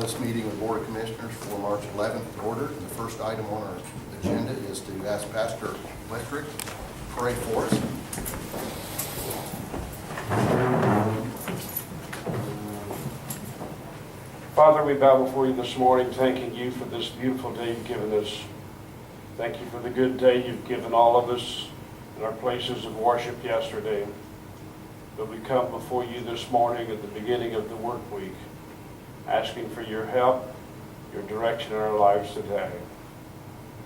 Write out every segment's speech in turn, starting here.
this meeting of the Board of Commissioners for March 11th in order. And the first item on our agenda is to ask Pastor Electric to pray for us. Father, we bow before you this morning, thanking you for this beautiful day you've given us. Thank you for the good day you've given all of us in our places of worship yesterday. But we come before you this morning at the beginning of the work week, asking for your help, your direction in our lives today.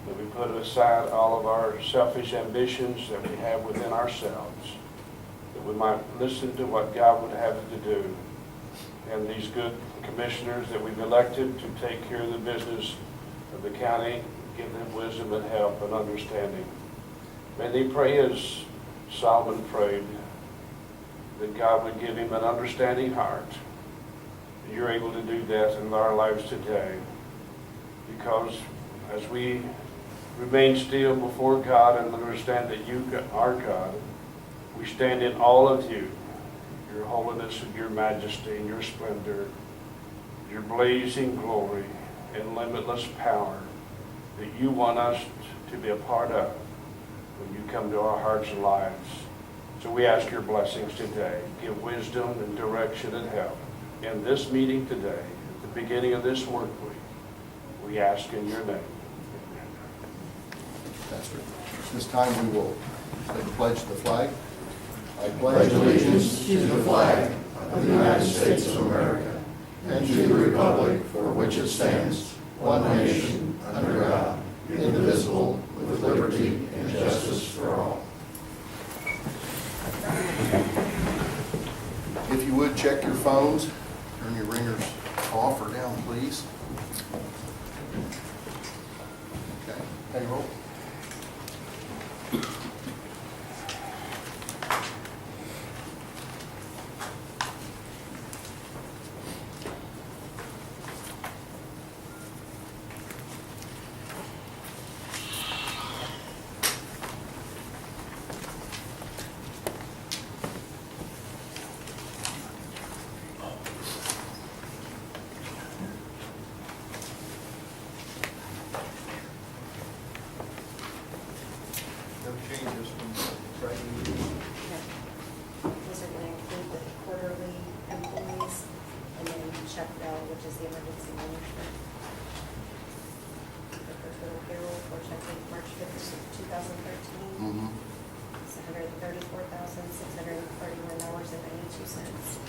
That we put aside all of our selfish ambitions that we have within ourselves, that we might listen to what God would have us to do. And these good commissioners that we've elected to take care of the business of the county, give them wisdom and help and understanding. May they pray as Solomon prayed, that God would give him an understanding heart. You're able to do that in our lives today, because as we remain still before God and understand that you are God, we stand in awe of you, your holiness and your majesty and your splendor, your blazing glory and limitless power that you want us to be a part of when you come to our hearts and lives. So we ask your blessings today. Give wisdom and direction and help in this meeting today, at the beginning of this work week. We ask in your name. Amen. Pastor, at this time we will say the pledge to the flag. I pledge allegiance to the flag of the United States of America and to the republic for which it stands, one nation, under God, indivisible, with liberty and justice for all. If you would, check your phones, turn your ringers off or down, please. Okay, payroll. No changes from Friday meeting. Those are going to include the quarterly employees and then check bill, which is the emergency management. The first total payroll for check date March 5th, 2013 is $134,631.92.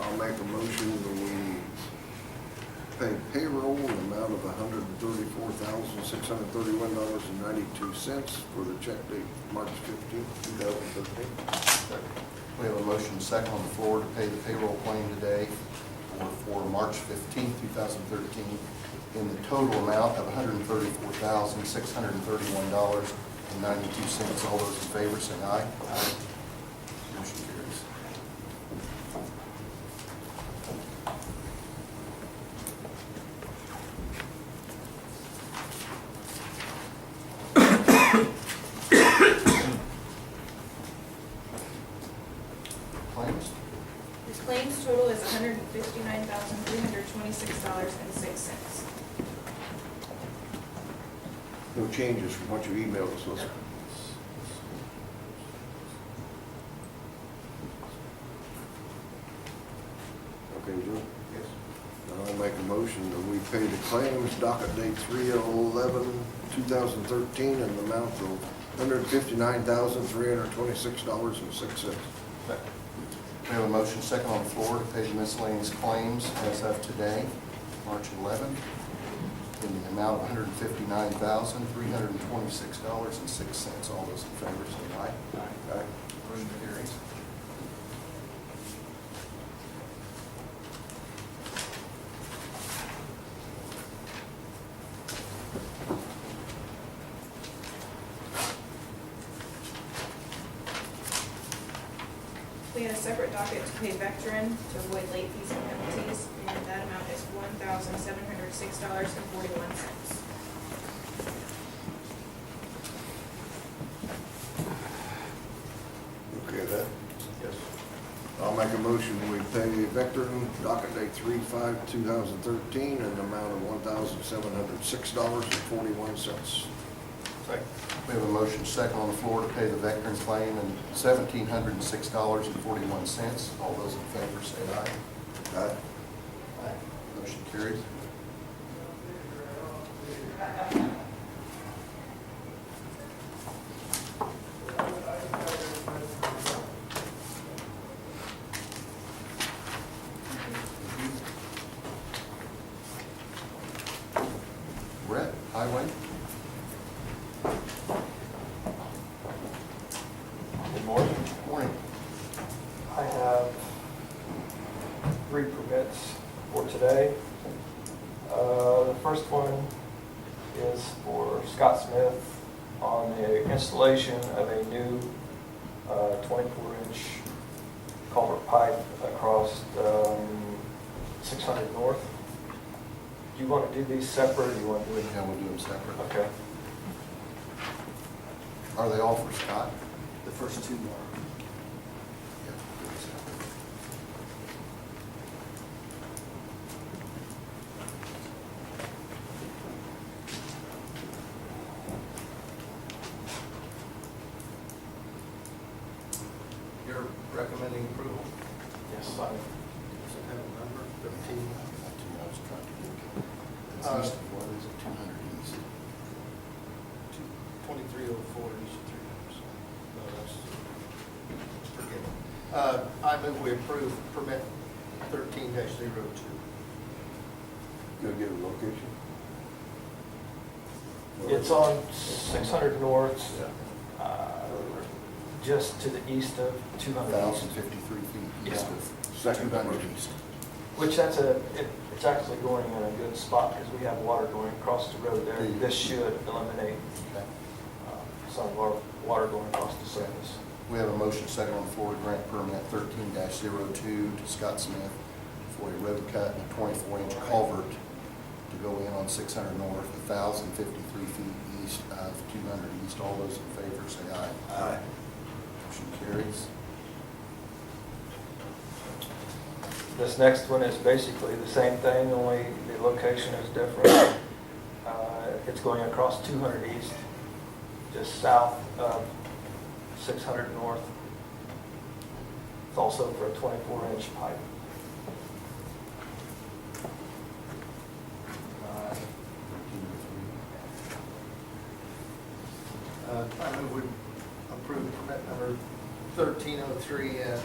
I'll make a motion that we pay payroll in the amount of $134,631.92 for the check date March 15th, 2013. We have a motion second on the floor to pay the payroll claim today for March 15th, 2013 in the total amount of $134,631.92. All those in favor say aye. Aye. Motion carries. Claims? The claims total is $159,326.06. No changes from what you emailed us. Melissa. Okay, Joe? Yes. I'll make a motion that we pay the claims docket date 3/11/2013 in the amount of $159,326.06. We have a motion second on the floor to pay the miscellaneous claims as of today, March 11th, in the amount of $159,326.06. All those in favor say aye. Aye. Motion carries. We had a separate docket to pay veteran to avoid late fees and penalties, and that amount is $1,706.41. make a motion, we pay veteran docket date 3/5/2013 in the amount of $1,706.41. We have a motion second on the floor to pay the veteran claim in $1,706.41. All those in favor say aye. Aye. Motion carries. Brett, Highway. Good morning. Morning. I have 3 permits for today. The first one is for Scott Smith on the installation of a new 24-inch culvert pipe across 600 North. Do you want to do these separate, or do you want to do it? Yeah, we'll do them separate. Okay. Are they all for Scott? The first 2 are. Yeah, we'll do them separate. You're recommending approval? Yes, Does it have a number, 13? I was trying to get, it's east of what is it, 200 east? 2304 each of 3 numbers. No, that's, forget it. I move we approve permit 13-02. Gonna get a location? It's on 600 North, just to the east of 200 East. 1,053 feet east Yeah. of Second 200 motion. east. Which it's actually going in a good spot because we have water going across the road there. This should eliminate Okay. some of our water going across the surface. We have a motion second on the floor to grant permit 13-02 to Scott Smith for a road cut and a 24-inch culvert to go in on 600 North, 1,053 feet east of 200 east. All those in favor say aye. Aye. Motion carries. This next one is basically the same thing, only the location is different. It's going across 200 East, just south of 600 North. It's also for a 24-inch pipe. I move we approve permit number 1303 at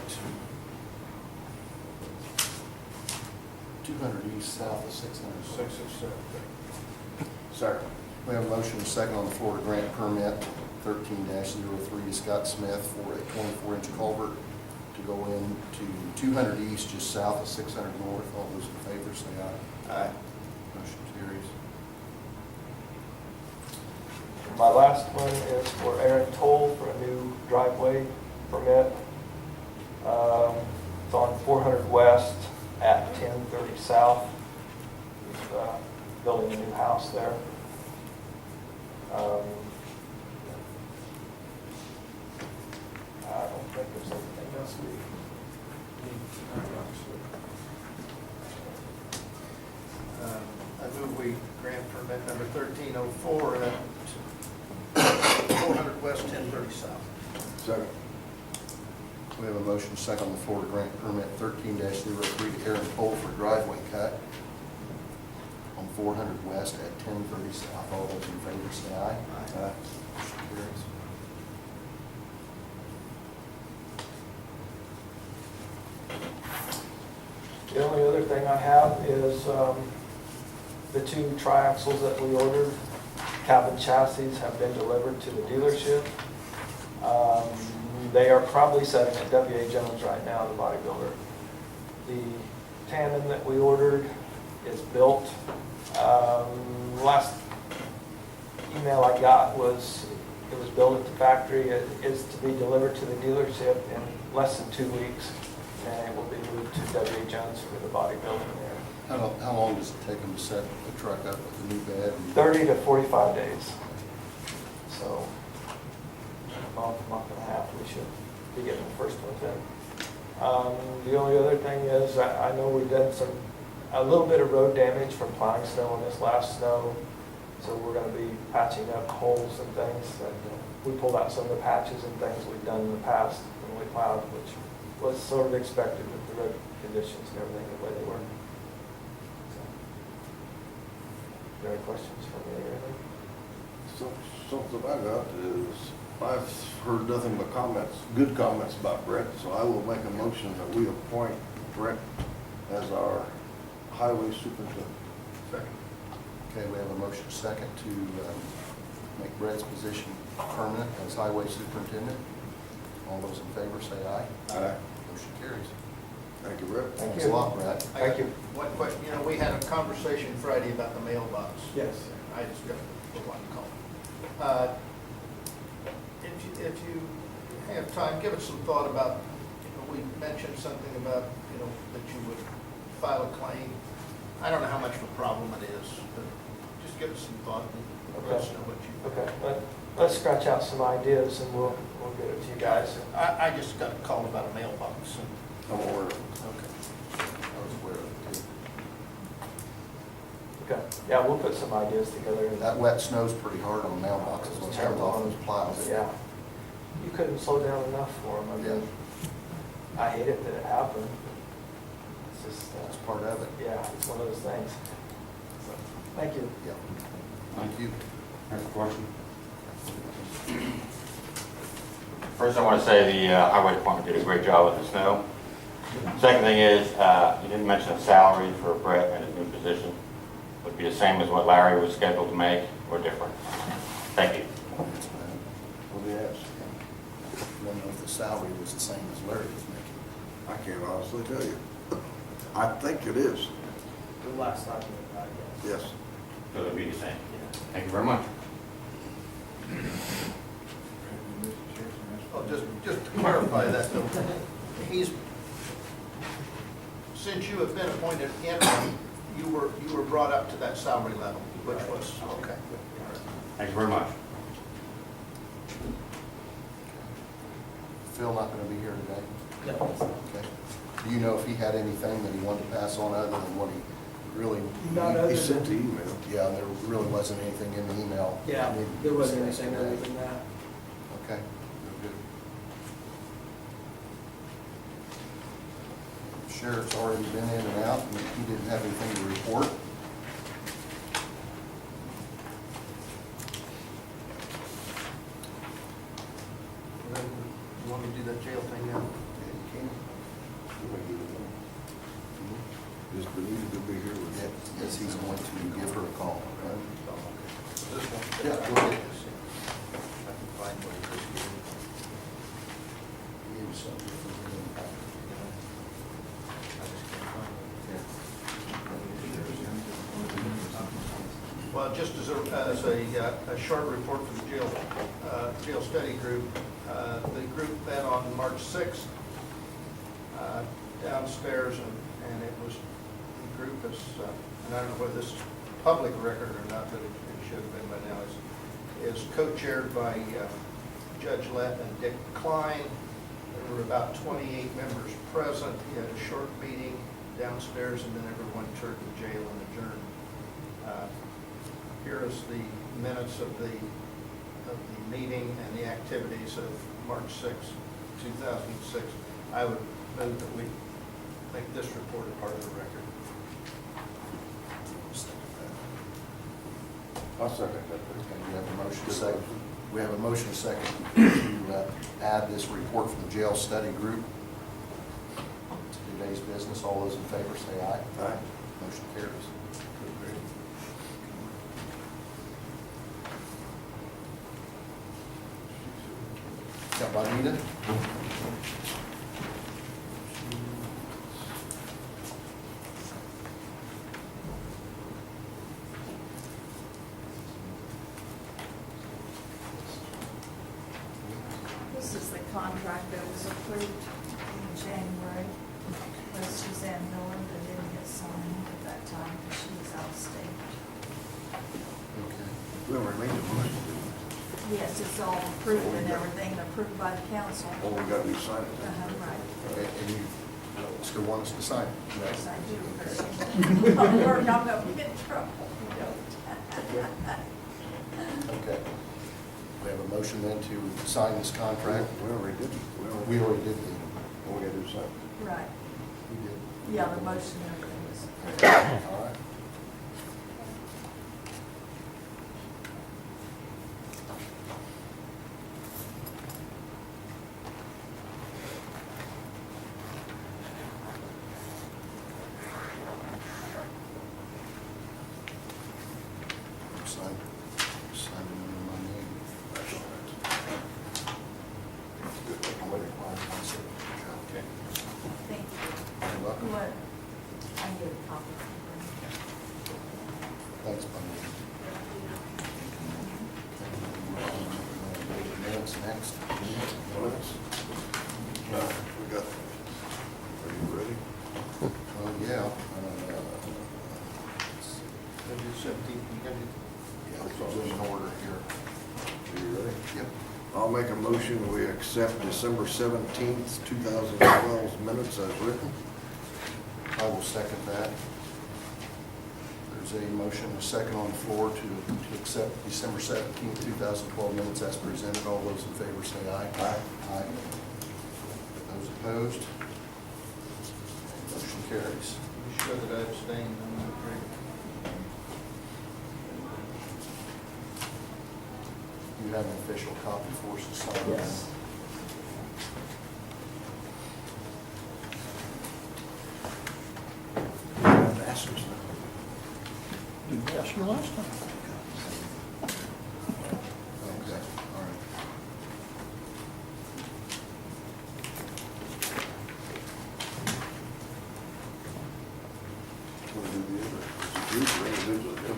200 east, south of 600. 607. Second. We have a motion second on the floor to grant permit 13-03 to Scott Smith for a 24-inch culvert to go into 200 east, just south of 600 North. All those in favor say aye. Aye. Motion carries. My last one is for Aaron Toll for a new driveway permit. It's on 400 West at 1030 South. He's building a new house there. I don't think there's anything else we need. I move we grant permit number 1304 at 400 West, 1030 South. Second. We have a motion second on the floor to grant permit 13-03 to Aaron Cole for driveway cut on 400 West at 1030 South. All those in favor say aye. Aye. Motion carries. The only other thing I have is the 2 triaxles that we ordered. Cabin chassis have been delivered to the dealership. They are probably sitting at W.A. Jones right now, the bodybuilder. The tandem that we ordered is built. Last email I got was it was built at the factory. It is to be delivered to the dealership in less than 2 weeks, and it will be moved to W.A. Jones for the bodybuilding there. How long does it take them to set the truck up with the new bed? 30 to 45 days. So, a month and a half, we should be getting the first ones in. The only other thing is, I know we've done a little bit of road damage from plowing snow on this last snow, so we're gonna be patching up holes and things, and we pulled out some of the patches and things we've done in the past when we plowed, which was sort of expected with the road conditions and everything, the way they were. So, any questions for me or anything? Something I got is, I've heard nothing but comments, good comments about Brett, so I will make a motion that we appoint Brett as our highway superintendent. Second. Okay, we have a motion second to make Brett's position permanent as highway superintendent. All those in favor say aye. Aye. Motion carries. Thank you, Brett. Thank Thanks you. a lot, Brett. Thank you. One question, we had a conversation Friday about the mailbox. Yes. I just got one call. If you have time, give it some thought about, we mentioned something about, that you would file a claim. I don't know how much of a problem it is, but just give it some thought and let us know what you. Okay, let's scratch out some ideas and we'll get it to you guys. I just got a call about a mailbox. I'm aware of it. Okay. I was aware of it too. Okay, yeah, we'll put some ideas together. That wet snow's pretty hard on mailboxes, when it comes off those plows. Yeah. You couldn't slow down enough for them. I mean, I hate it that it happened. It's just, That's part of it. yeah, it's one of those things. So, thank you. Yeah. Thank you. Next question. First, I want to say the highway department did a great job with the snow. Second thing is, you didn't mention a salary for Brett and his new position. Would it be the same as what Larry was scheduled to make, or different? Thank you. What do you ask? I don't know if the salary was the same as Larry was making. I can't honestly tell you. I think it is, The last time, yes. So it would be the same. Thank you very much. Well, just to clarify that, though, since you have been appointed interim, you were brought up to that salary level, which was, okay. Thank you very much. Phil not going to be here today? No. Okay. Do you know if he had anything that he wanted to pass on other than what he really? He sent the email. Yeah, there really wasn't anything in the email. Yeah, there wasn't anything other than that. Okay, good. Sheriff's already been in and out, and he didn't have anything to report. You want me to do that jail thing now? Yeah, you can. Is Benita to be here with you? Yes, he's going to give her a call. Right? This one? Yeah, go ahead. I can find what Chris gave me. He was something from him. I just can't find it. Yeah. Well, just as a short report for the jail study group, the group met on March 6th downstairs, and it was, the group is, and I don't know whether this is public record or not, but it should have been by now, is co-chaired by Judge Lett and Dick Klein. There were about 28 members present. He had a short meeting downstairs, and then everyone turned to jail and adjourned. Here is the minutes of the meeting and the activities of March 6, 2006. I would move that we make this report a part of the record. I'll second that. Okay, we have a motion second. We have a motion second to add this report from the jail study group to today's business. All those in favor say aye. Aye. Motion carries. Got Bonita? This is the contract that was approved in January with Suzanne Miller that didn't get signed at that time because she was out of state. Okay. We already made the motion, didn't we? Yes, it's all approved and everything, approved by the council. All we gotta do is sign it. Right. And you still want us to sign it? Yes, I do. Okay. We're not gonna get in trouble. We don't. Okay. We have a motion then to sign this contract. We already did. We already did All we gotta do is sign it. Right. We did. Yeah, the motion and everything was. All right. Sign it under my name. That's all right. I'm going to require my signature. Okay. Thank you. You're welcome. What? I need a copy. Thanks, Bunny. Minutes next. Minutes? No, we got, are you ready? Oh, yeah. Let's see. Maybe 17, you got it. Yeah, it's all in order here. Are you ready? Yep. I'll make a motion, we accept December 17th, 2012 minutes as written. I will second that. There's a motion, a second on the floor to accept December 17th, 2012 minutes as presented. All those in favor say aye. Aye. Aye. Those opposed? Motion carries. You sure that I abstained on that, Greg? You have an official copy for us to sign. Yes. Ask us now. Didn't ask you last time. Okay, all right. Want to do the other? It's a group or individual, yeah.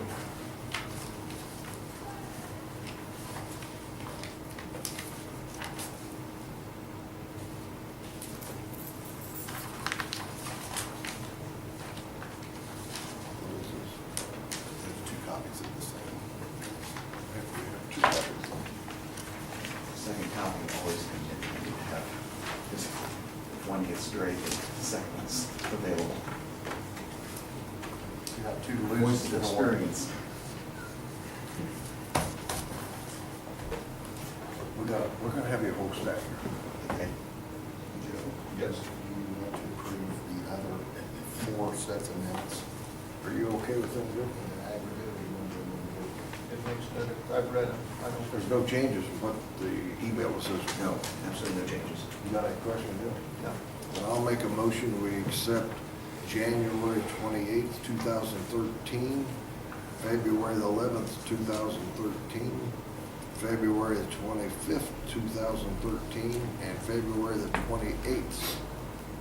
What is this? There's two copies of this thing. We have two copies. Second copy always continues to have, if one gets straight, the second one's available. You have two Voice loose of and one. experience. We're gonna have your whole staff here. Okay. Joe? Yes. You want to approve the other 4 sets of minutes Are you okay with them, Joe? in an aggregate, or you want to do them It makes better, I've read them, I don't. There's no changes from what the email says. No, absolutely no changes. You got any question, Joe? No. Then I'll make a motion, we accept January 28th, 2013, February the 11th, 2013, February the 25th, 2013, and February the 28th,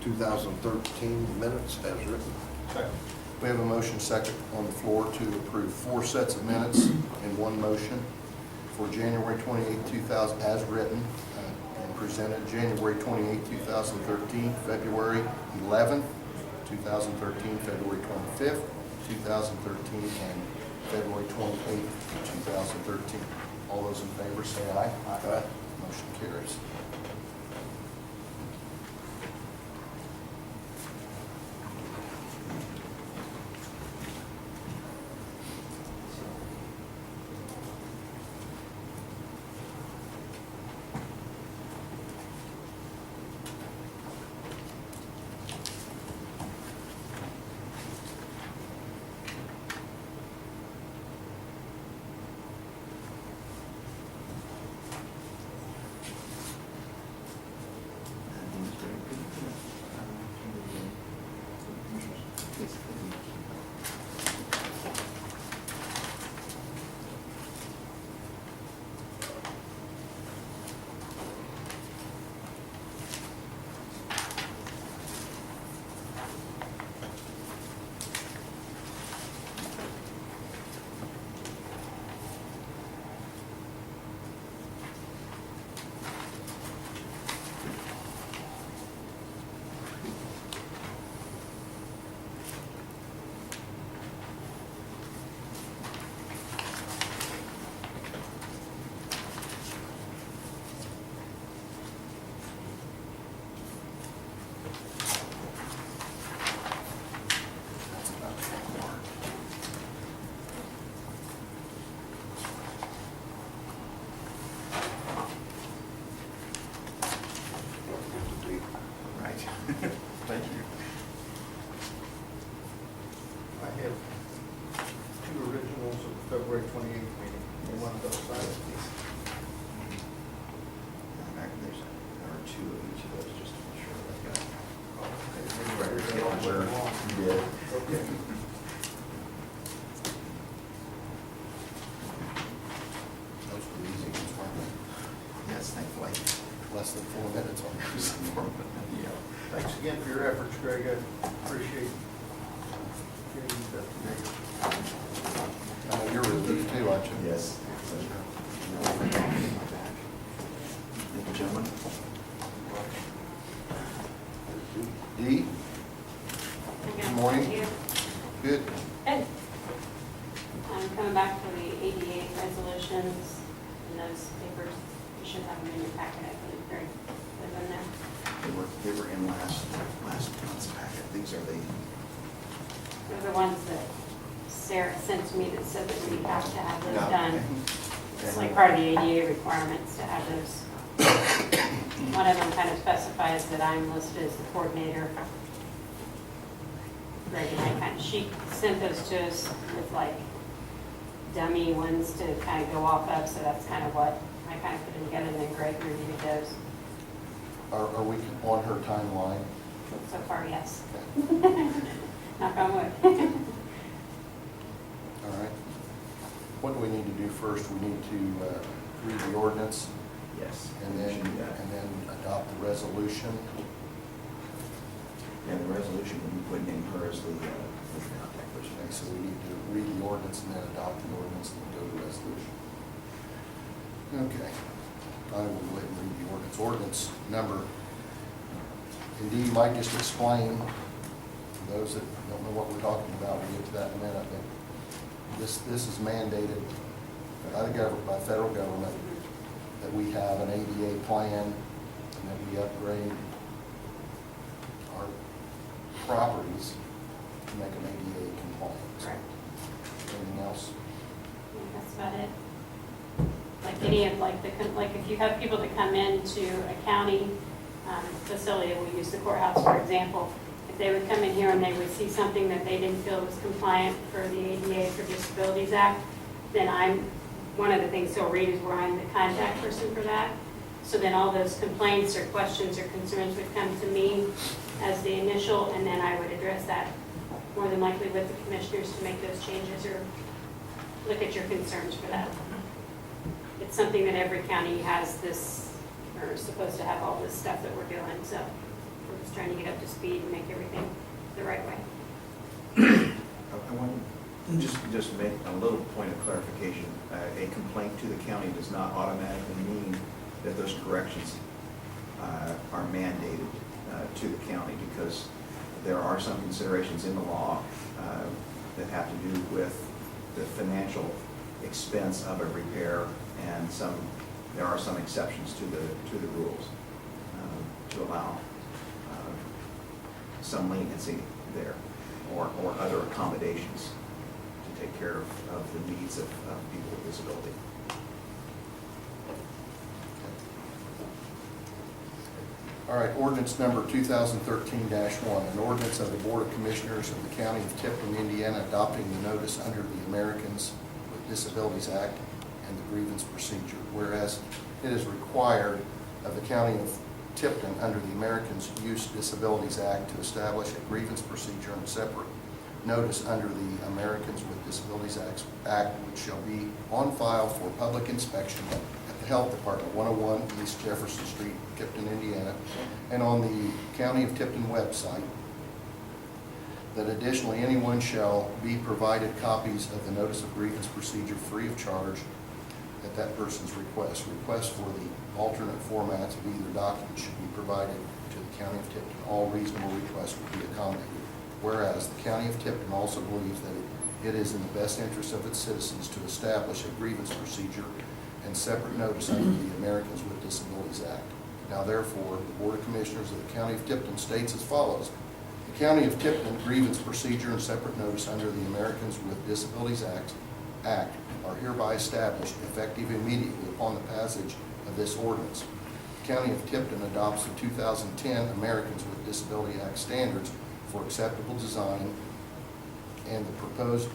2013 minutes as written. Second. We have a motion second on the floor to approve 4 sets of minutes in one motion for January 28, 2000, as written and presented, January 28, 2013, February 11th, 2013, February 25th, 2013, and February 28th, 2013. All those in favor say aye. Aye. Motion carries. like less than 4 minutes on this. Yeah. Thanks again for your efforts, Greg. I appreciate getting you up to date. I know you're relieved too, aren't you? Yes. Thank you, gentlemen. Dee? Good morning. Good. Good. I'm coming back for the 88 resolutions, and those papers, you should have them in your packet, I believe, they're in there. They were in last month's packet. These are the, They're the ones that Sarah sent to me that said that we have to have those Yeah. done. It's like part of the ADA requirements to have those. One of them kind of specifies that I'm listed as the coordinator. Greg and I she sent those to us with like dummy ones to kind of go off of, so that's kind of what I kind of put them together, and then Greg reviewed those. Are we on her timeline? So far, yes. Okay. Knock on wood. All right. What do we need to do first? We need to read the ordinance yes. and then adopt the resolution. And the resolution, we put in her as the contact person. Okay, so we need to read the ordinance and then adopt the ordinance and then go to the resolution. Okay. I will go ahead and read the ordinance. Ordinance number, indeed, you might just explain, for those that don't know what we're talking about, we'll get to that in a minute, but this is mandated by the government, by federal government, that we have an ADA plan and that we upgrade our properties to make them ADA compliant. Correct. Anything else? That's about it. Like any of, like if you have people that come into a county facility, we use the courthouse, for example, if they would come in here and they would see something that they didn't feel was compliant for the ADA for Disabilities Act, then one of the things they'll read is where I'm the contact person for that. So then all those complaints or questions or concerns would come to me as the initial, and then I would address that more than likely with the commissioners to make those changes or look at your concerns for that. It's something that every county has this, or is supposed to have all this stuff that we're doing, so we're just trying to get up to speed and make everything the right way. I want to just make a little point of clarification. A complaint to the county does not automatically mean that those corrections are mandated to the county, because there are some considerations in the law that have to do with the financial expense of a repair, and there are some exceptions to the rules to allow some leniency there, or other accommodations to take care of the needs of people with disability. All right, ordinance number 2013-1, an ordinance of the Board of Commissioners of the County of Tipton, Indiana, adopting the notice under the Americans with Disabilities Act and the grievance procedure. Whereas it is required of the County of Tipton under the Americans Use Disabilities Act to establish a grievance procedure and separate notice under the Americans with Disabilities Act, which shall be on file for public inspection at the Health Department, 101 East Jefferson Street, Tipton, Indiana, and on the County of Tipton website. That additionally, anyone shall be provided copies of the notice of grievance procedure free of charge at that person's request. Requests for the alternate formats of either document should be provided to the County of Tipton. All reasonable requests will be accommodated. Whereas the County of Tipton also believes that it is in the best interest of its citizens to establish a grievance procedure and separate notice under the Americans with Disabilities Act. Now therefore, the Board of Commissioners of the County of Tipton states as follows. The County of Tipton grievance procedure and separate notice under the Americans with Disabilities Act are hereby established effective immediately upon the passage of this ordinance. The County of Tipton adopts the 2010 Americans with Disability Act standards for acceptable design and the proposed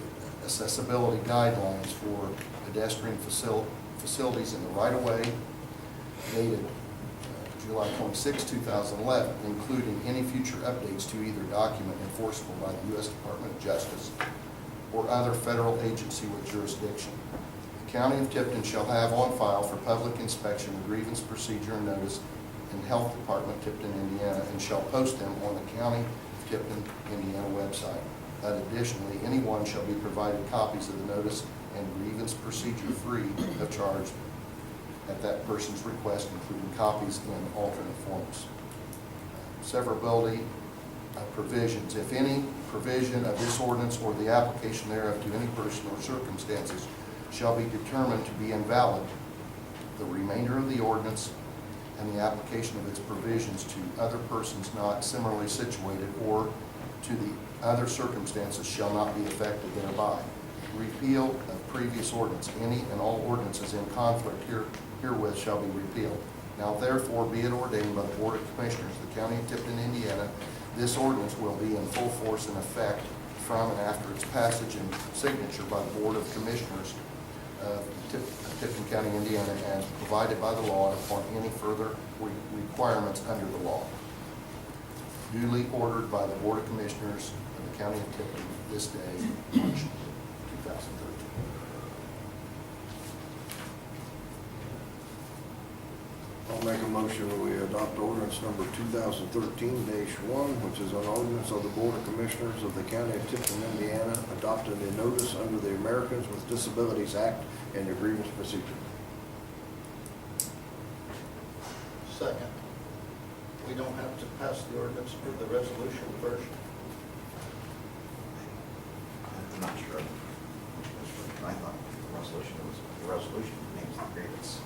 accessibility guidelines for pedestrian facilities in the right-of-way dated July 26, 2011, including any future updates to either document enforceable by the U.S. Department of Justice or other federal agency with jurisdiction. The County of Tipton shall have on file for public inspection the grievance procedure and notice in Health Department, Tipton, Indiana, and shall post them on the County of Tipton, Indiana website. Additionally, anyone shall be provided copies of the notice and grievance procedure free of charge at that person's request, including copies in alternate forms. Severability provisions. If any provision of this ordinance or the application thereof to any person or circumstances shall be determined to be invalid, the remainder of the ordinance and the application of its provisions to other persons not similarly situated or to the other circumstances shall not be affected thereby. Repeal of previous ordinance. Any and all ordinances in conflict herewith shall be repealed. Now therefore be it ordained by the Board of Commissioners of the County of Tipton, Indiana, this ordinance will be in full force and effect from and after its passage and signature by the Board of Commissioners of Tipton County, Indiana, as provided by the law and upon any further requirements under the law. Duly ordered by the Board of Commissioners of the County of Tipton this day, March 2013. I'll make a motion that we adopt ordinance number 2013-1, which is an ordinance of the Board of Commissioners of the County of Tipton, Indiana, adopting a notice under the Americans with Disabilities Act and the grievance procedure. Second. We don't have to pass the ordinance for the resolution first. I'm not sure. I thought the resolution names the grievance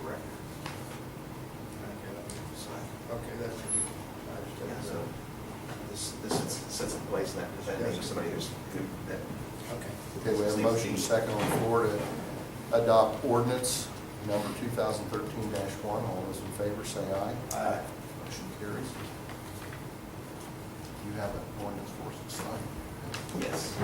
director. Okay, that's, I Yeah, understand. so this sets in place that names somebody that. Okay. Okay, we have a motion second on the floor to adopt ordinance number 2013-1. All those in favor say aye. Aye. Motion carries. You have an ordinance for us to sign. Yes.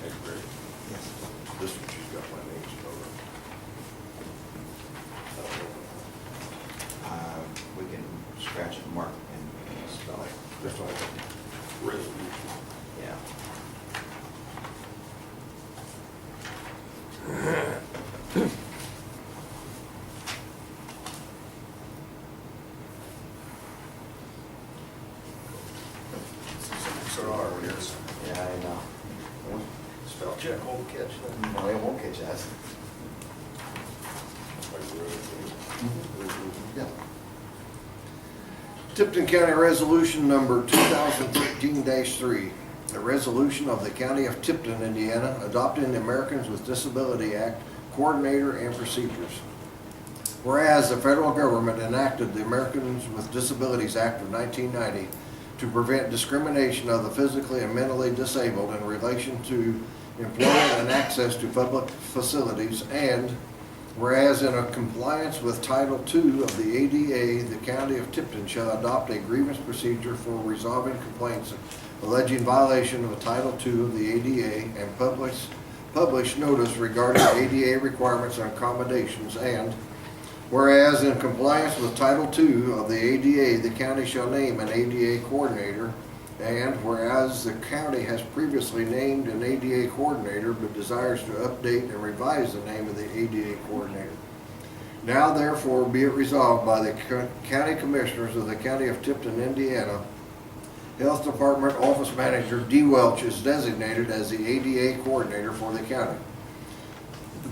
Hey, Greg, Yes. this one, she's got my name spelled We can scratch and mark and spell it. This one, resolution. Yeah. So are yours. Yeah, I know. Spell check won't catch that. No, it won't catch us. Yeah. Tipton County Resolution Number 2013-3, a resolution of the County of Tipton, Indiana, adopting the Americans with Disability Act coordinator and procedures. Whereas the federal government enacted the Americans with Disabilities Act of 1990 to prevent discrimination of the physically and mentally disabled in relation to employment and access to public facilities, and whereas in a compliance with Title II of the ADA, the County of Tipton shall adopt a grievance procedure for resolving complaints alleging violation of Title II of the ADA and publish notice regarding ADA requirements and accommodations, and whereas in compliance with Title II of the ADA, the county shall name an ADA coordinator, and whereas the county has previously named an ADA coordinator but desires to update and revise the name of the ADA coordinator. Now therefore be it resolved by the County Commissioners of the County of Tipton, Indiana, Health Department Office Manager D. Welch is designated as the ADA coordinator for the county.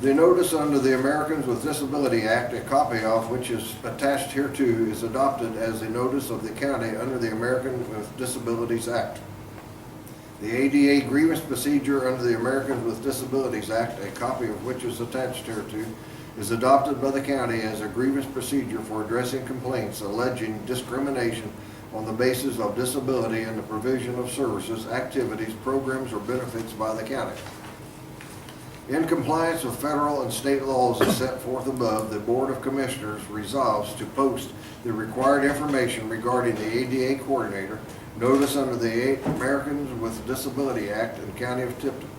The notice under the Americans with Disability Act, a copy of which is attached hereto, is adopted as the notice of the county under the Americans with Disabilities Act. The ADA grievance procedure under the Americans with Disabilities Act, a copy of which is attached hereto, is adopted by the county as a grievance procedure for addressing complaints alleging discrimination on the basis of disability and the provision of services, activities, programs, or benefits by the county. In compliance with federal and state laws as set forth above, the Board of Commissioners resolves to post the required information regarding the ADA coordinator, notice under the Americans with Disability Act and County of Tipton.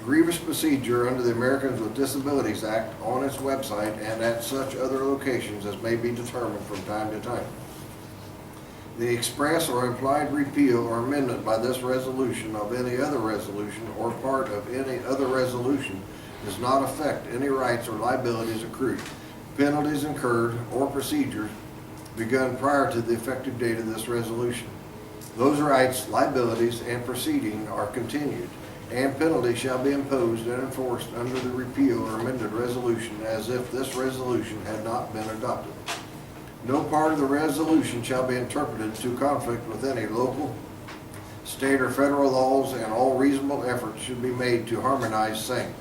grievous procedure under the Americans with Disabilities Act on its website and at such other locations as may be determined from time to time. The express or implied repeal or amendment by this resolution of any other resolution or part of any other resolution does not affect any rights or liabilities accrued, penalties incurred, or procedures begun prior to the effective date of this resolution. Those rights, liabilities, and proceeding are continued, and penalties shall be imposed and enforced under the repeal or amended resolution as if this resolution had not been adopted. No part of the resolution shall be interpreted to conflict with any local, state, or federal laws, and all reasonable efforts should be made to harmonize same.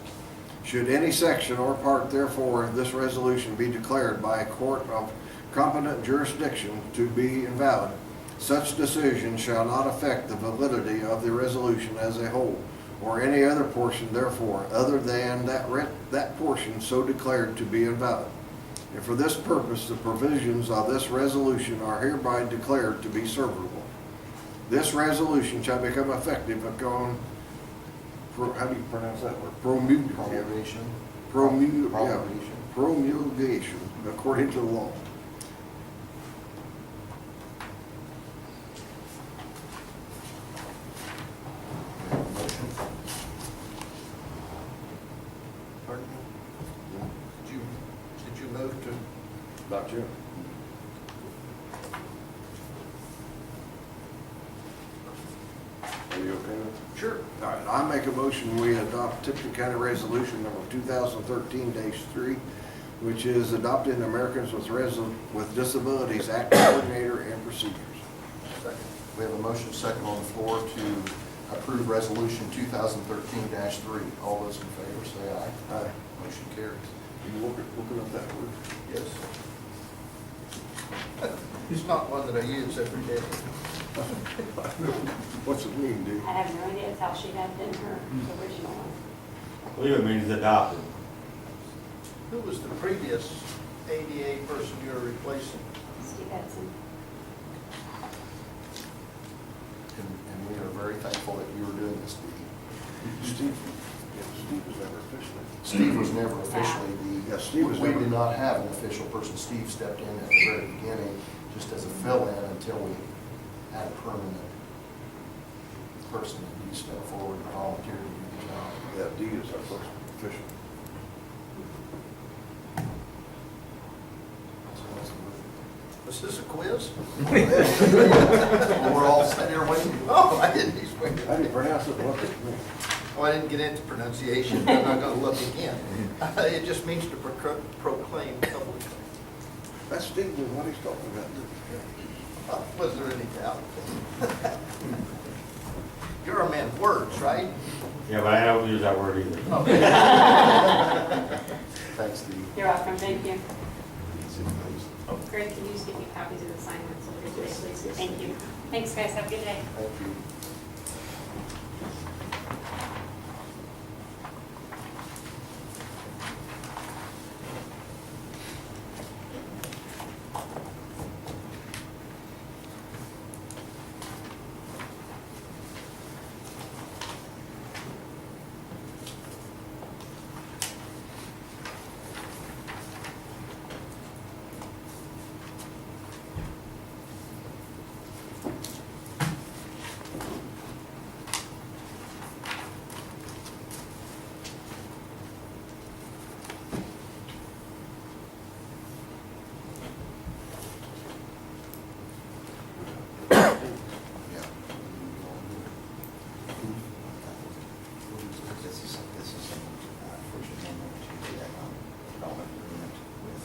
Should any section or part therefore of this resolution be declared by a court of competent jurisdiction to be invalid, such decision shall not affect the validity of the resolution as a whole, or any other portion therefore, other than that portion so declared to be invalid. And for this purpose, the provisions of this resolution are hereby declared to be severable. This resolution shall become effective upon, how do you pronounce that word? Promulgation. Promulgation, according to the law. Pardon me? Did you move to? Not you. Are you okay with it? Sure. All right, I make a motion, we adopt Tipton County Resolution number 2013-3, which is adopting the Americans with Disabilities Act coordinator and procedures. Second. We have a motion second on the floor to approve resolution 2013-3. All those in favor say aye. Aye. Motion carries. You looking at that word? Yes. It's not one that I use every day. What's it mean, dude? I have no idea. It's how she had it in her original one. I believe it means adopted. Who was the previous ADA person you were replacing? Steve Edson. And we are very thankful that you were doing this, Steve. Steve was never officially. Steve was never officially Yeah, Steve was we never- did not have an official person. Steve stepped in at the very beginning, just as a fill-in until we had a permanent person that he stepped forward and volunteered to do the job. Yeah, D is our first official. Was this a quiz? We're all sitting here waiting. Oh, I didn't expect How it. do you pronounce it? Look at me. Oh, I didn't get into pronunciation. I'm not going to look again. It just means to proclaim publicly. That's Steve, knew what he's talking about. Was there any doubt? You're a man of words, right? Yeah, but I don't use that word either. Thanks, Steve. You're welcome. Thank you. Greg, can you just give me copies of the assignments over here, please? Thank you. Thanks, guys. Have a good day. Thank you. This is first amendment to the economic development agreement with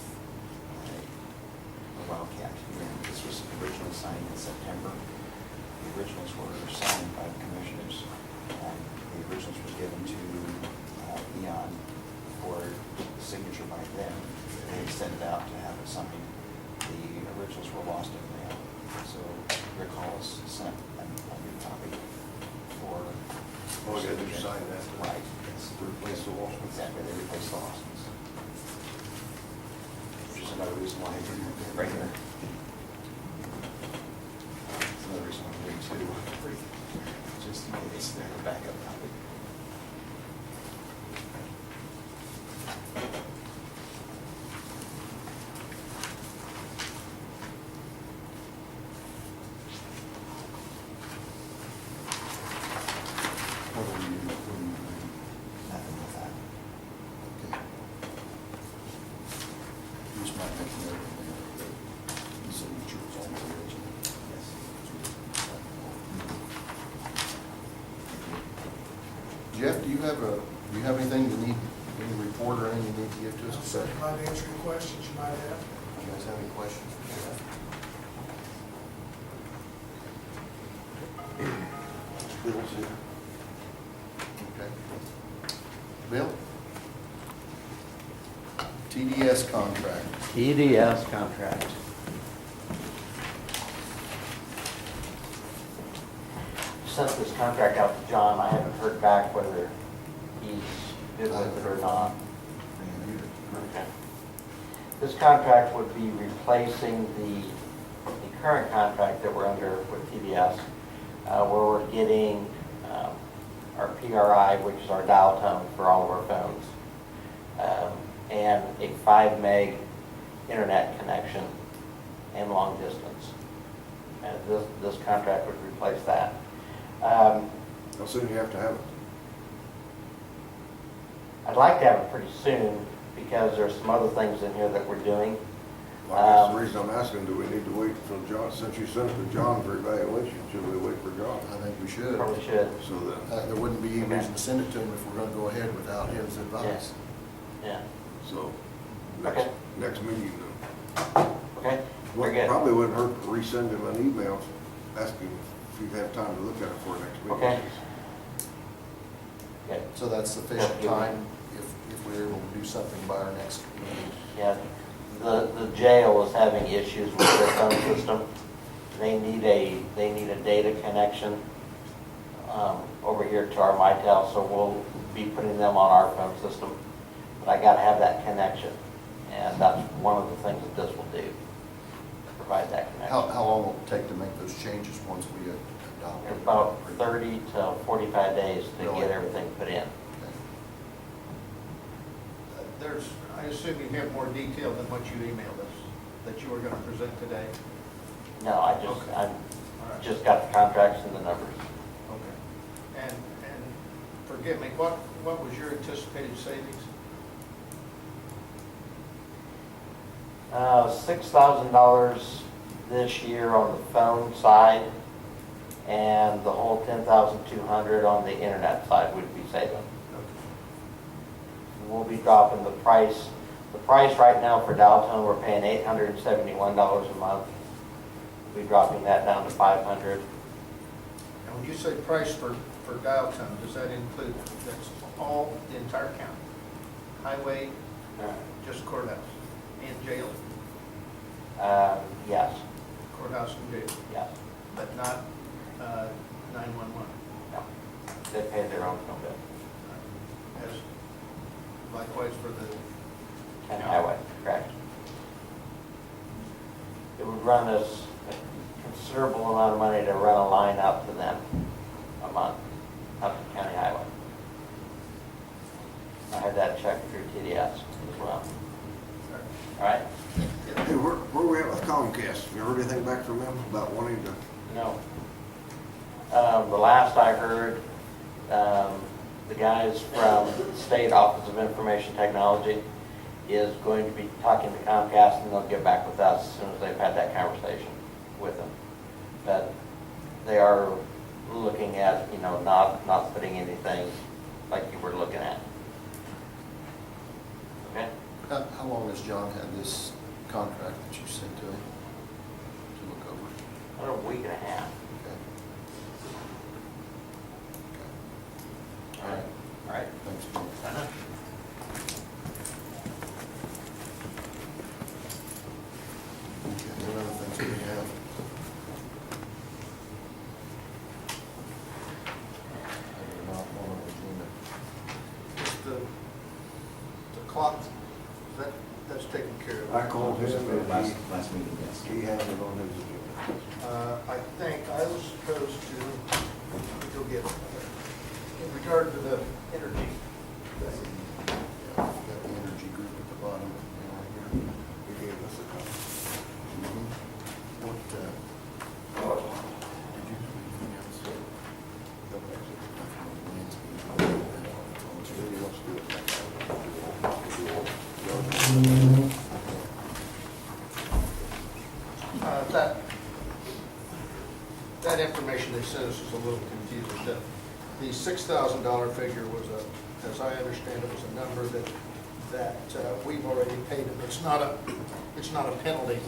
Wildcat. And this was originally signed in September. The originals were signed by the commissioners. The originals were given to Eon for signature by them. They sent it out to have it signed. The originals were lost in the mail. So Rick Hollis sent a new copy for. Oh, we gotta do sign that. Right, yes. To replace the Washington. Exactly, they replaced the Austins. Which is another reason why I didn't have it right here. It's another reason why I'm doing two, just in case they're a backup copy. might make a note in there that the signature was on the original. Yes. Jeff, do you have anything you need, any report or anything you need to give to us? So, might answer your questions you might have. Do you guys have any questions for Jeff? Bill's here. Okay. Bill? TDS contract. EDS contract. Sent this contract out to John. I haven't heard back whether he's good with it or not. Okay. This contract would be replacing the current contract that we're under with TDS, where we're getting our PRI, which is our dial tone for all of our phones, and a 5 meg internet connection and long distance. And this contract would replace that. How soon do you have to have it? I'd like to have it pretty soon because there's some other things in here that we're doing. Well, that's the reason I'm asking, do we need to wait until John, since you sent it to John for evaluation, should we wait for John? I think we should. Probably should. So that, There wouldn't be any reason to send it to him if we're gonna go ahead without his advice. Yeah. so, Okay. next meeting then. Okay. We're good. Probably wouldn't hurt to resend him an email asking if you'd have time to look at it for next meeting. Okay. Good. So that's sufficient time if we're able to do something by our next meeting. Yeah. The jail is having issues with their phone system. They need a data connection over here to our Mitel, so we'll be putting them on our phone system. But I got to have that connection, and that's one of the things that this will do, provide that connection. How long will it take to make those changes once we adopt it? About 30 to 45 days to Really? get everything put in. Okay. I assume you have more detail than what you emailed us, that you were going to present today? No, I Okay. just got the contracts and the numbers. Okay. And forgive me, what was your anticipated savings? $6,000 this year on the phone side, and the whole $10,200 on the internet side would be saving. We'll be dropping the price. The price right now for dial tone, we're paying $871 a month. We'll be dropping that down to $500. And when you say price for dial tone, does that include, that's all, the entire county? Highway, just courthouse, and jail? Yes, Courthouse and jail, yes. but not 911? No. They pay their own phone bill. As likewise for the, And highway, correct. It would run us a considerable amount of money to run a line out to them a month, up to county highway. I had that checked through TDS as well. All right? Hey, where we at with Comcast? Have you heard anything back from them about wanting to? No. The last I heard, the guys from the State Office of Information Technology is going to be talking to Comcast, and they'll get back with us as soon as they've had that conversation with them. But they are looking at, not putting anything like you were looking at. Okay? How long has John had this contract that you sent to him to look over? About a week and a half. Okay. All right. All right. Thanks, Jim. Okay, what other things do we have? They're not on our agenda. just the clock, that's taken care of. I called him and Last meeting, yes. he has it on his agenda. I think I was supposed to, let me go get, in regard to the energy thing. Yeah, we've got the energy group at the bottom, right here. He gave us a copy. What, did you have anything else? Maybe let's do it. that information they sent us is a little confusing. The $6,000 figure was as I understand it, was a number that we've already paid them. It's not a penalty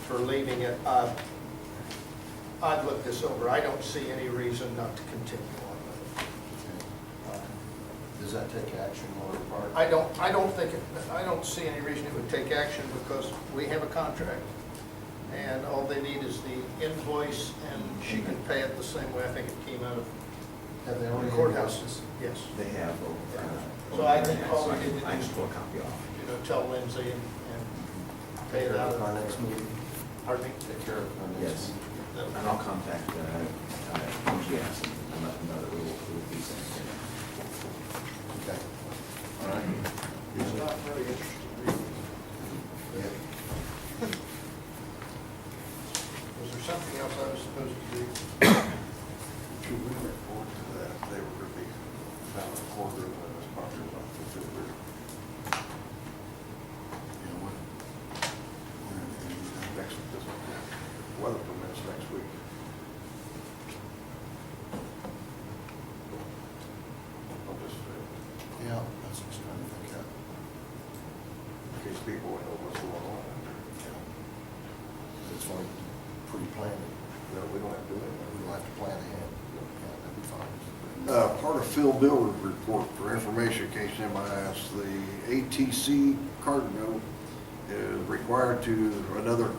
for leaving it. I've looked this over. I don't see any reason not to continue on with it. Does that take action on our part? I don't see any reason it would take action because we have a contract. And all they need is the invoice and she can pay it the same way I think it came out of Have they the already courthouse. invoiced us? Yes. They have. So I think all we did I is, just pull a copy off. tell Lindsay and pay Take it care out of our of. next meeting. Pardon me? Take care of our next Yes. meeting. And I'll contact MGS and let them know that we will be sending it. Okay. All right. It's not very interesting. Yeah. Was there something else I was supposed to do? Should we report to that? They were going to be about a quarter of this property off the filter. Yeah, what? Next, this weather permits next week. I'll just, Yeah, that's what I was trying to think of. in case people know what's going on. It's like pre-planning. No, we don't have to do anything. We don't have to plan ahead. Yeah, that'd be fine. Part of Phil Builder's report for information, in case anybody asks, the ATC Cardinal is required to another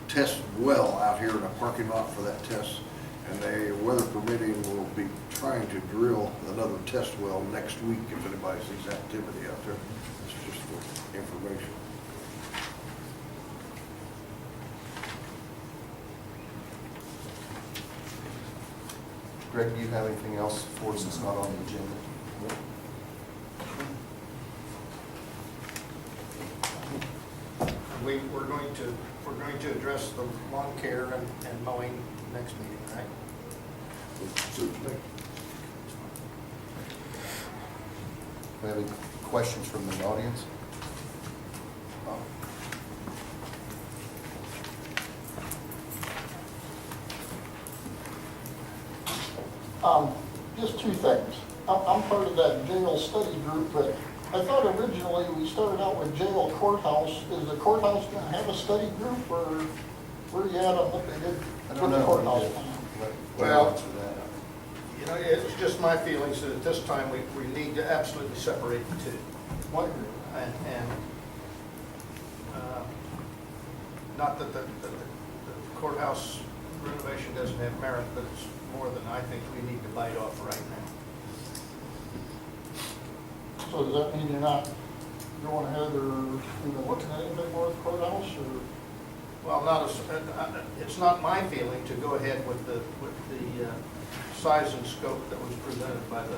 test well out here in a parking lot for that test. And they, weather permitting, will be trying to drill another test well next week if anybody sees activity out there. It's just for information. Greg, do you have anything else for us that's not on the agenda? We're going to address the lawn care and mowing next meeting, right? Do we have any questions from the audience? Just two things. I'm part of that jail study group, but I thought originally we started out with jail courthouse. Is the courthouse going to have a study group, or where you at on what they did I with don't the know. courthouse Let- plan? Well- answer that. It's just my feelings that at this time, we need to absolutely separate the two. What, Not that the courthouse renovation doesn't have merit, but it's more than I think we need to bite off right now. so does that mean you're not going ahead or even looking at anything more at the courthouse, or? Well, it's not my feeling to go ahead with the size and scope that was presented by the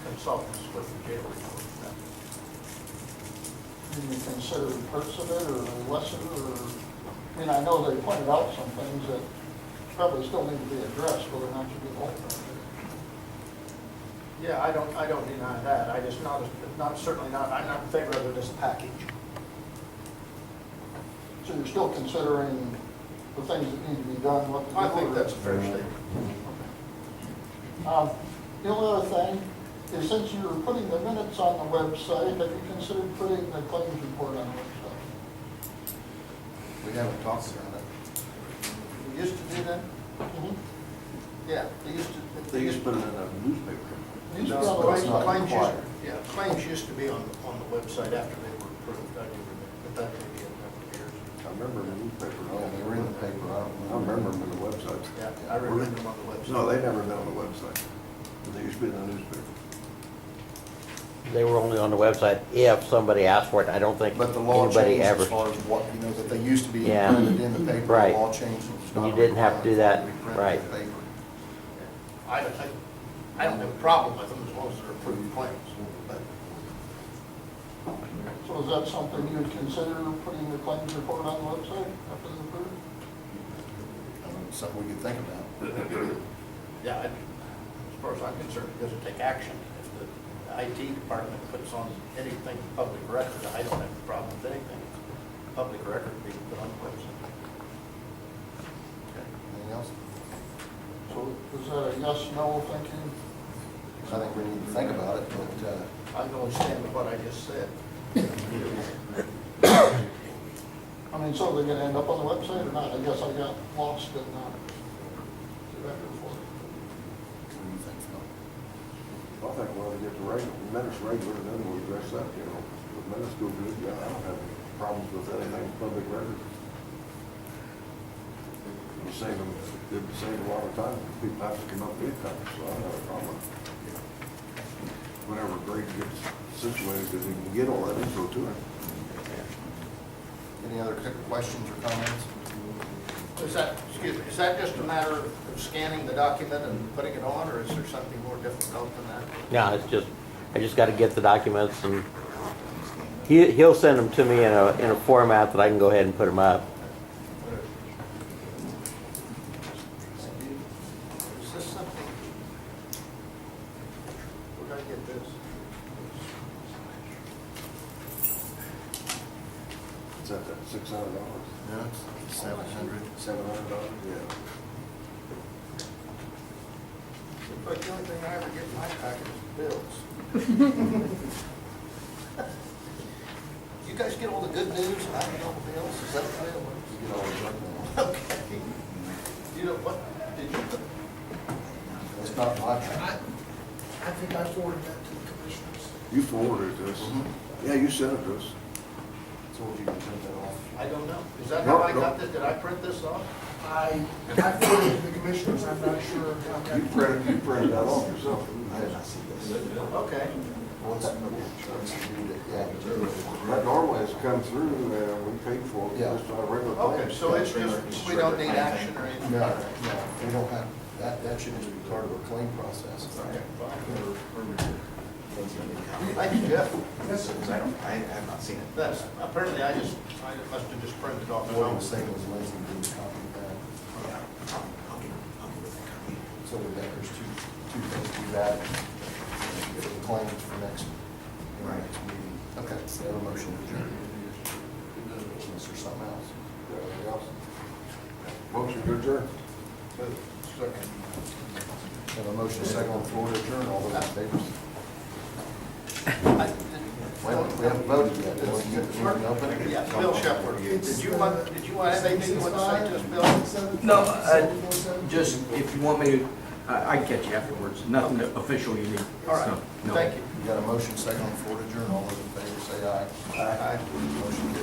consultants with the jail report. Did you consider parts of it or lesser, or, I mean, I know they pointed out some things that probably still need to be addressed, whether or not you get all of them. Yeah, I don't deny that. I just certainly not, I'm not in favor of it as a package. So you're still considering the things that need to be done, what to do? I think or- that's a fair statement. The only other thing is, since you were putting the minutes on the website, have you considered putting the claims report on the website? We haven't talked about it. We used to do that? Yeah, they used to. They used to put it in a newspaper. It used to be No, on the it's not website. required. claims used to be on the website after they were approved. I do remember, but that may be a couple of years. I remember in the newspaper. Yeah, they were in the paper, I I don't remember them in the website. Yeah, I remember them on the website. No, they never been on the website. But they used to be in the newspaper. They were only on the website if somebody asked for it. I don't think But the law anybody changed ever. as far as what, that they used to be Yeah. printed in the paper. Right. The law changed. It's not You didn't have to do that. required to be Right. printed in the paper. I don't have a problem with them as long as they're approved claims. But So is that something you would consider putting the claims report on the website after the approved? Something we could think about. yeah, as far as I'm concerned, it doesn't take action. If the IT department puts on anything public record, I don't have a problem with anything. Public record being put on the website. Is that a yes, no thinking? I think we need to think about it, but, I'm going to stand with what I just said. I mean, so they're gonna end up on the website or not? I guess I got lost in, back and forth. what do you think, Phil? I think we ought to get the minutes regular, and then we'll address that, you know. The minutes go good, yeah, I don't have any problems with anything public record. You save them, it save a lot of time, people have to come up with copies, so I don't have a problem. Whenever Greg gets situated, because he can get all that info to him. Any other questions or comments? Is that, excuse me, is that just a matter of scanning the document and putting it on, or is there something more difficult than that? No, it's just, I just got to get the documents, and he'll send them to me in a format that I can go ahead and put them up. Is this something? We gotta get this. Is that $600? No, it's 700. $700, yeah. Looks like the only thing I ever get in my packet is bills. You guys get all the good news and I get all the bills? Is that the way it works? You get all the junk mail. Okay. You know what, did you put? It's not my track. I think I forwarded that to the commissioners. You forwarded it to us. Yeah, you sent it to us. Told you to print that off. I don't know. Is that how I got this? Did I print this off? I forwarded it to the commissioners, I'm not sure how that. You printed that off yourself. I did not see this. Okay. Once you read it, yeah. That normally has come through, we paid for it, Yeah. just our regular Okay, claims. so it's just, we don't need action or anything? No, we don't have, that should just be part of our claim process. Okay, fine. I Thank you, Jeff. have not seen it. That's, apparently I must have just printed off the What I phone. was saying was Lindsay did a copy of that. Yeah, I'll give it that copy. So we think there's two things we've added. Get the claims for next meeting. Okay, we have a motion to adjourn. Is there something else? Anything else? Motion to adjourn. Second. We have a motion second on the floor to adjourn. All those in favor? Wait, we haven't voted yet. Do we open it? Yeah, Bill Shepherd, did you want to have anything you want to say to us, Bill? No, just if you want me to, I can catch you afterwards. Nothing official you need. All right, So, no. thank you. You got a motion second on the floor to adjourn. All those in favor say aye. Aye. Motion